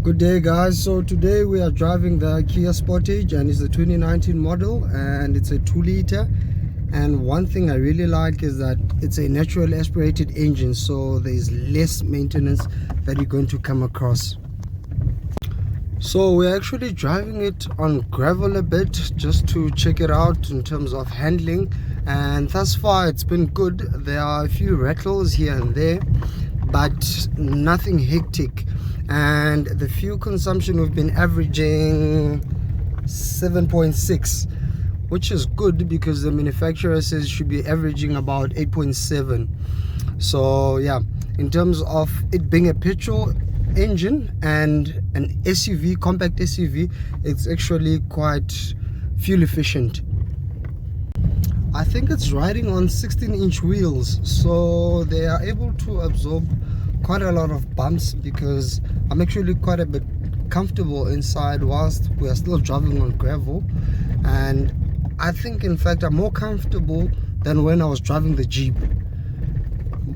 Good day guys, so today we are driving the Kia Sportage and it's a 2019 model and it's a 2-liter. And one thing I really like is that it's a natural aspirated engine, so there's less maintenance that you're going to come across. So we're actually driving it on gravel a bit just to check it out in terms of handling, and thus far it's been good. There are a few rattles here and there, but nothing hectic. And the fuel consumption, we've been averaging 7.6, which is good because the manufacturer says should be averaging about 8.7. So yeah, in terms of it being a petrol engine and an SUV, compact SUV, it's actually quite fuel efficient. I think it's riding on 16-inch wheels, so they are able to absorb quite a lot of bumps because I'm actually quite a bit comfortable inside whilst we are still driving on gravel. And I think in fact I'm more comfortable than when I was driving the Jeep.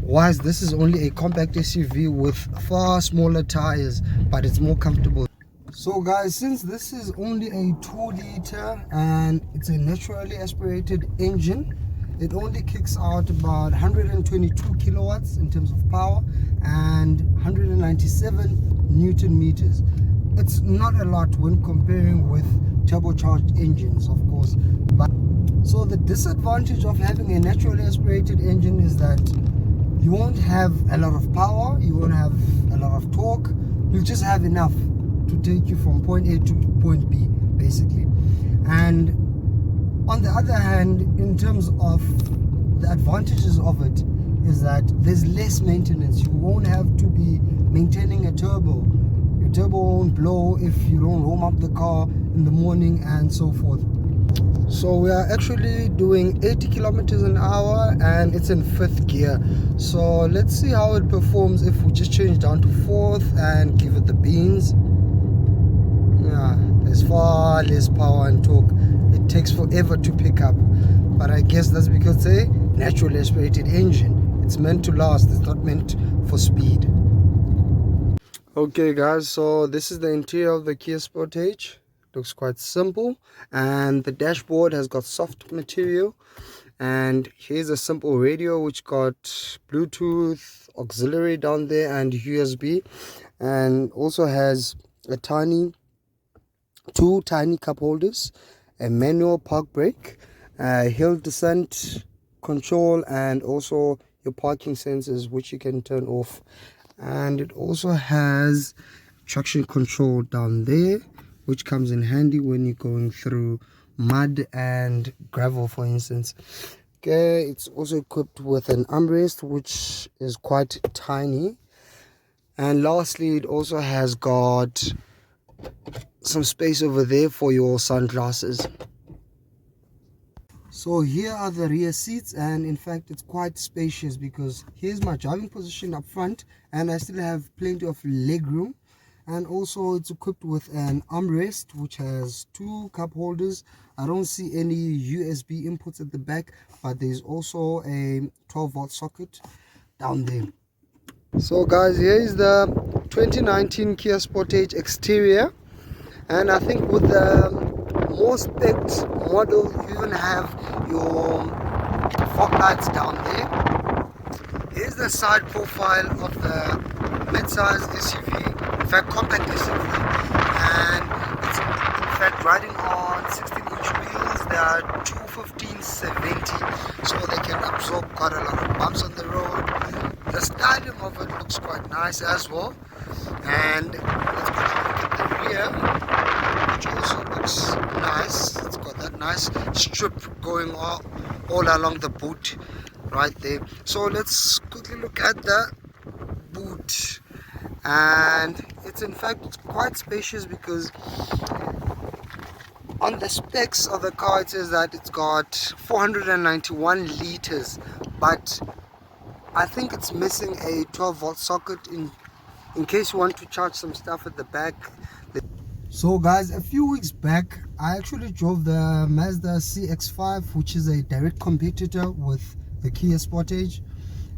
Whilst this is only a compact SUV with far smaller tires, but it's more comfortable. So guys, since this is only a 2-liter and it's a naturally aspirated engine, it only kicks out about 122 kilowatts in terms of power and 197 Newton meters. It's not a lot when comparing with turbocharged engines, of course. But so the disadvantage of having a naturally aspirated engine is that you won't have a lot of power, you won't have a lot of torque, you'll just have enough to take you from point A to point B, basically. And on the other hand, in terms of the advantages of it, is that there's less maintenance. You won't have to be maintaining a turbo. Your turbo won't blow if you don't warm up the car in the morning and so forth. So we are actually doing 80 kilometers an hour and it's in 5th gear. So let's see how it performs if we just change down to 4th and give it the beans. Yeah, there's far less power and torque. It takes forever to pick up, but I guess that's because it's a naturally aspirated engine. It's meant to last, it's not meant for speed. Okay guys, so this is the interior of the Kia Sportage. Looks quite simple, and the dashboard has got soft material, and here's a simple radio which got Bluetooth auxiliary down there and USB, and also has a two tiny cup holders, a manual park brake, hill descent control, and also your parking sensors which you can turn off. And it also has traction control down there, which comes in handy when you're going through mud and gravel, for instance. Okay, it's also equipped with an armrest which is quite tiny, and lastly it also has got some space over there for your sunglasses. So here are the rear seats, and in fact it's quite spacious because here's my driving position up front and I still have plenty of leg room. And also it's equipped with an armrest which has 2 cup holders. I don't see any USB inputs at the back, but there's also a 12-volt socket down there. So guys, here is the 2019 Kia Sportage exterior, and I think with the more spec'd model you even have your fog lights down there. Here's the side profile of the mid-size SUV, in fact compact SUV, and it's in fact riding on 16-inch wheels. They are 215/70, so they can absorb quite a lot of bumps on the road. The styling of it looks quite nice as well. And let's go look at the rear, which also looks nice. It's got that nice strip going all along the boot right there. So let's quickly look at the boot, and it's in fact quite spacious because on the specs of the car it says that it's got 491 liters, but I think it's missing a 12-volt socket in case you want to charge some stuff at the back. So guys, a few weeks back I actually drove the Mazda CX-5, which is a direct competitor with the Kia Sportage,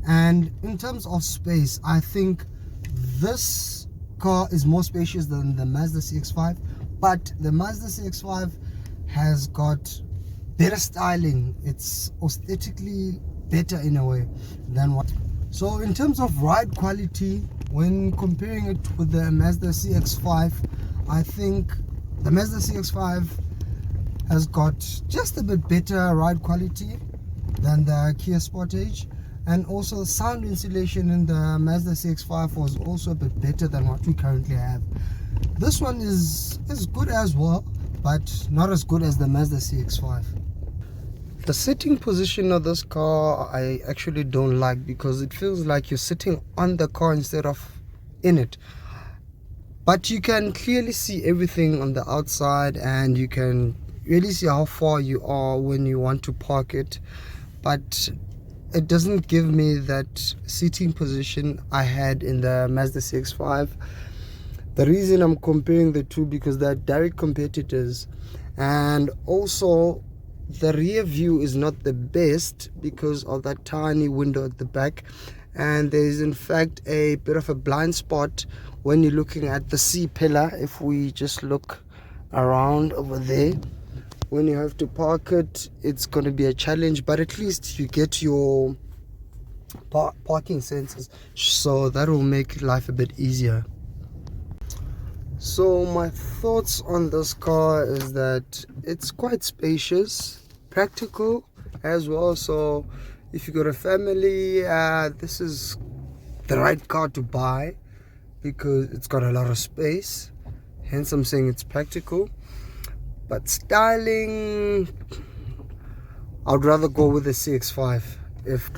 and in terms of space I think this car is more spacious than the Mazda CX-5, but the Mazda CX-5 has got better styling. It's aesthetically better in a way than what. So in terms of ride quality, when comparing it with the Mazda CX-5, I think the Mazda CX-5 has got just a bit better ride quality than the Kia Sportage, and also the sound insulation in the Mazda CX-5 was also a bit better than what we currently have. This one is good as well, but not as good as the Mazda CX-5. The sitting position of this car I actually don't like, because it feels like you're sitting on the car instead of in it. But you can clearly see everything on the outside, and you can really see how far you are when you want to park it. But it doesn't give me that seating position I had in the Mazda CX-5. The reason I'm comparing the two, because they're direct competitors, and also the rear view is not the best because of that tiny window at the back, and there is in fact a bit of a blind spot when you're looking at the C pillar. If we just look around over there, when you have to park it, it's going to be a challenge, but at least you get your parking sensors, so that will make life a bit easier. So my thoughts on this car is that it's quite spacious, practical as well. So if you got a family, this is the right car to buy, because it's got a lot of space, hence I'm saying it's practical. But styling, I'd rather go with the CX-5. If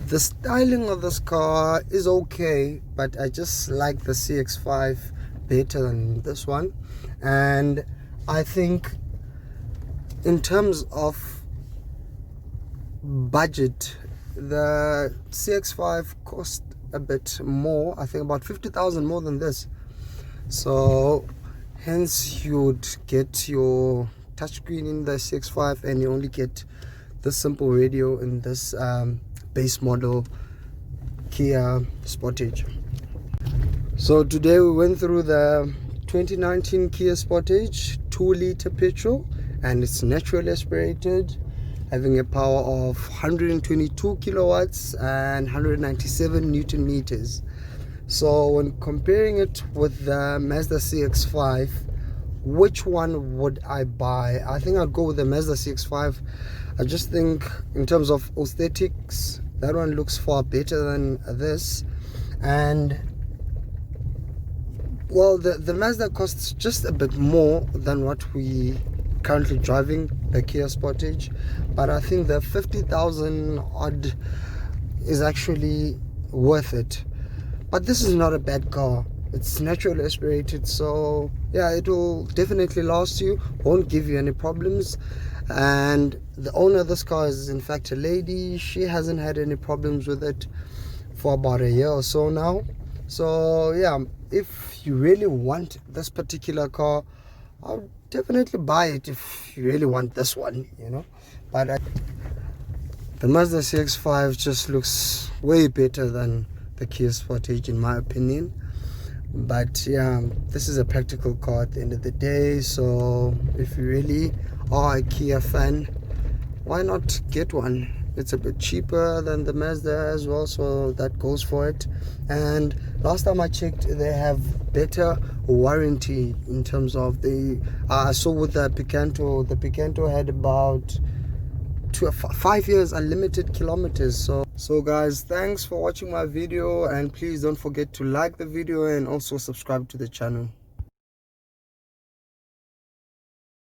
the styling of this car is okay, but I just like the CX-5 better than this one. And I think in terms of budget, the CX-5 cost a bit more, I think about 50,000 more than this. So hence you'd get your touchscreen in the CX-5, and you only get this simple radio in this base model Kia Sportage. So today we went through the 2019 Kia Sportage 2-liter petrol, and it's naturally aspirated, having a power of 122 kilowatts and 197 Newton meters. So when comparing it with the Mazda CX-5, which one would I buy? I think I'd go with the Mazda CX-5. I just think in terms of aesthetics, that one looks far better than this. And well, the Mazda costs just a bit more than what we currently driving, the Kia Sportage, but I think the 50,000 odd is actually worth it. But this is not a bad car. It's naturally aspirated, so yeah, it will definitely last you, won't give you any problems. And the owner of this car is in fact a lady. She hasn't had any problems with it for about a year or so now. So yeah, if you really want this particular car, I'll definitely buy it if you really want this one, you know. But the Mazda CX-5 just looks way better than the Kia Sportage in my opinion. But yeah, this is a practical car at the end of the day, so if you really are a Kia fan, why not get one? It's a bit cheaper than the Mazda as well, so that goes for it. And last time I checked, they have better warranty in terms of the I saw with the Picanto had about 5 years unlimited kilometers. So guys, thanks for watching my video, and please don't forget to like the video and also subscribe to the channel.